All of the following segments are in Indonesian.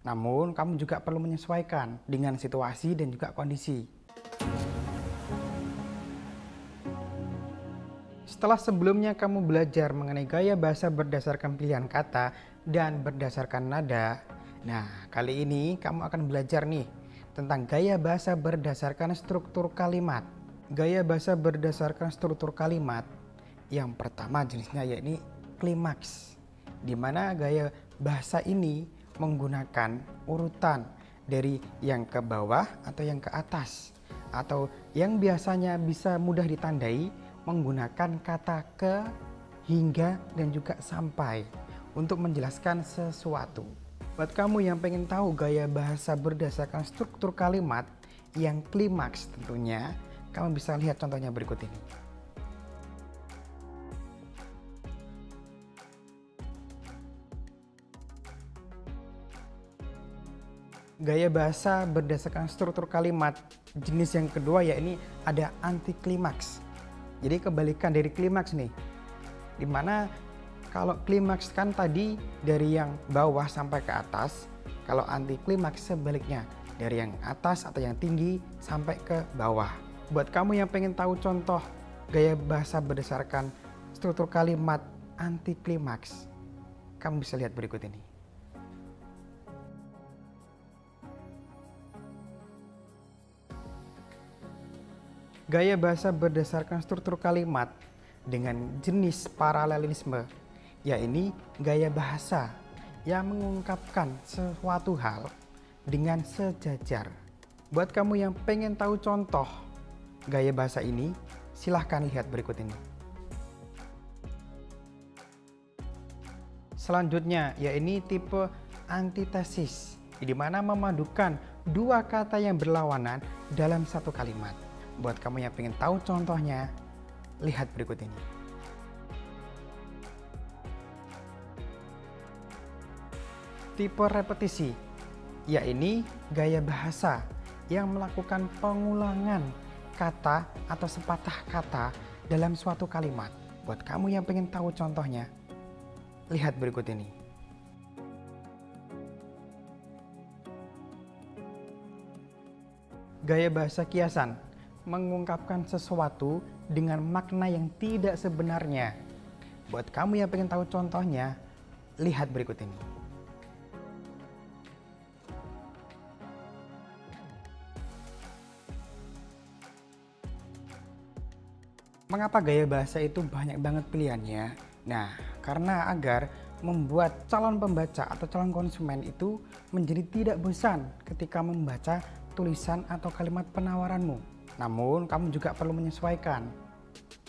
Namun, kamu juga perlu menyesuaikan dengan situasi dan juga kondisi. Setelah sebelumnya kamu belajar mengenai gaya bahasa berdasarkan pilihan kata dan berdasarkan nada, nah kali ini kamu akan belajar nih tentang gaya bahasa berdasarkan struktur kalimat. Gaya bahasa berdasarkan struktur kalimat yang pertama jenisnya yakni klimaks, di mana gaya bahasa ini menggunakan urutan dari yang ke bawah atau yang ke atas, atau yang biasanya bisa mudah ditandai menggunakan kata ke, hingga, dan juga sampai untuk menjelaskan sesuatu. Buat kamu yang pengen tahu gaya bahasa berdasarkan struktur kalimat yang klimaks tentunya, kamu bisa lihat contohnya berikut ini. Gaya bahasa berdasarkan struktur kalimat jenis yang kedua yakni ada anti klimaks. Jadi kebalikan dari klimaks nih, dimana kalau klimaks kan tadi dari yang bawah sampai ke atas, kalau anti klimaks sebaliknya dari yang atas atau yang tinggi sampai ke bawah. Buat kamu yang pengen tahu contoh gaya bahasa berdasarkan struktur kalimat anti klimaks, kamu bisa lihat berikut ini. Gaya bahasa berdasarkan struktur kalimat dengan jenis paralelisme, yakni gaya bahasa yang mengungkapkan sesuatu hal dengan sejajar. Buat kamu yang pengen tahu contoh gaya bahasa ini, silahkan lihat berikut ini. Selanjutnya, yakni tipe antitesis, di mana memadukan dua kata yang berlawanan dalam satu kalimat. Buat kamu yang pengen tahu contohnya, lihat berikut ini. Tipe repetisi, yakni gaya bahasa yang melakukan pengulangan kata atau sepatah kata dalam suatu kalimat. Buat kamu yang pengen tahu contohnya, lihat berikut ini. Gaya bahasa kiasan mengungkapkan sesuatu dengan makna yang tidak sebenarnya. Buat kamu yang pengen tahu contohnya, lihat berikut ini. Mengapa gaya bahasa itu banyak banget pilihannya? Nah, karena agar membuat calon pembaca atau calon konsumen itu menjadi tidak bosan ketika membaca tulisan atau kalimat penawaranmu. Namun, kamu juga perlu menyesuaikan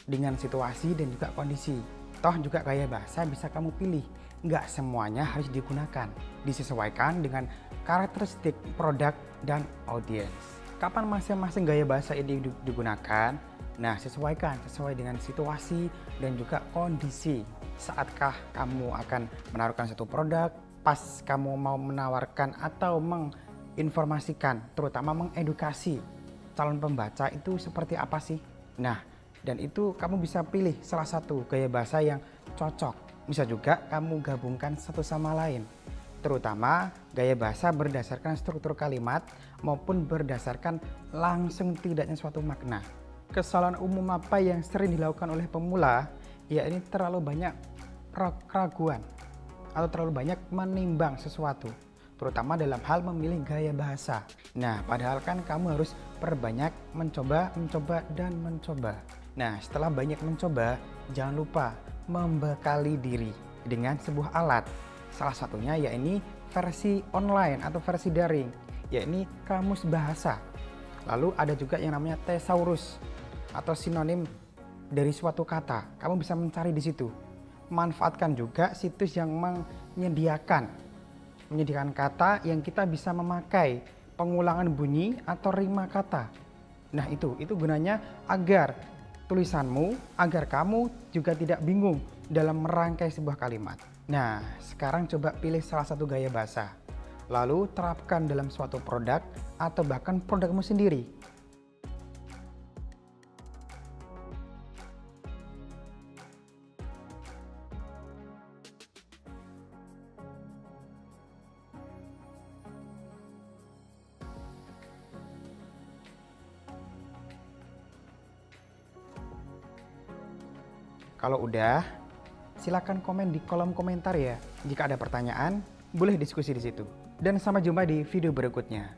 dengan situasi dan juga kondisi. Toh juga gaya bahasa bisa kamu pilih. Nggak semuanya harus digunakan. Disesuaikan dengan karakteristik produk dan audiens. Kapan masing-masing gaya bahasa ini digunakan? Nah, sesuaikan sesuai dengan situasi dan juga kondisi. Saatkah kamu akan menawarkan satu produk, pas kamu mau menawarkan atau menginformasikan, terutama mengedukasi calon pembaca itu seperti apa sih? Nah, dan itu kamu bisa pilih salah satu gaya bahasa yang cocok. Bisa juga kamu gabungkan satu sama lain, terutama gaya bahasa berdasarkan struktur kalimat maupun berdasarkan langsung tidaknya suatu makna. Kesalahan umum apa yang sering dilakukan oleh pemula, yakni terlalu banyak keraguan atau terlalu banyak menimbang sesuatu, terutama dalam hal memilih gaya bahasa. Nah, padahal kan kamu harus perbanyak mencoba, dan mencoba. Nah, setelah banyak mencoba, jangan lupa membekali diri dengan sebuah alat. Salah satunya yakni versi online atau versi daring, yakni kamus bahasa. Lalu ada juga yang namanya thesaurus atau sinonim dari suatu kata. Kamu bisa mencari di situ. Manfaatkan juga situs yang menyediakan kata yang kita bisa memakai pengulangan bunyi atau rima kata. Nah, itu gunanya agar tulisanmu, agar kamu juga tidak bingung dalam merangkai sebuah kalimat. Nah, sekarang coba pilih salah satu gaya bahasa, lalu terapkan dalam suatu produk atau bahkan produkmu sendiri. Kalau udah, silakan komen di kolom komentar ya. Jika ada pertanyaan, boleh diskusi di situ. Dan sampai jumpa di video berikutnya.